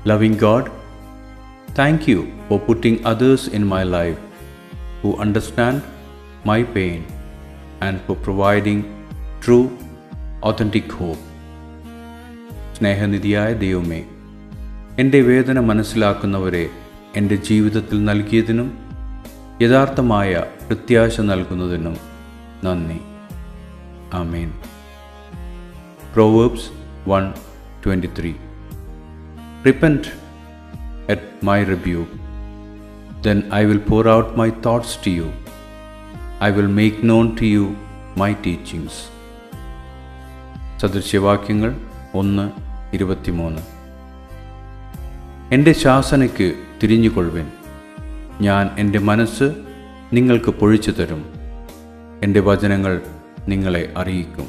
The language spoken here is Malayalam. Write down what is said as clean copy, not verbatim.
Loving God, thank you for putting others in my life who understand my pain and for providing true, authentic hope. സ്നേഹനിധിയായ ദൈവമേ, എൻ്റെ വേദന മനസ്സിലാക്കുന്നവരെ എൻ്റെ ജീവിതത്തിൽ നൽകിയതിനും യഥാർത്ഥമായ പ്രത്യാശ നൽകുന്നതിനും നന്ദി. ആമേൻ. Proverbs 1:23. Repent at my rebuke, then I will pour out my thoughts to you. I will make known to you my teachings. സദൃശ്യവാക്യങ്ങൾ 1:23. എൻ്റെ ശാസനയ്ക്ക് തിരിഞ്ഞുകൊള്ളുവിൻ. ഞാൻ എൻ്റെ മനസ്സ് നിങ്ങൾക്ക് പൊഴിച്ചു തരും. എൻ്റെ വചനങ്ങൾ നിങ്ങളെ അറിയിക്കും.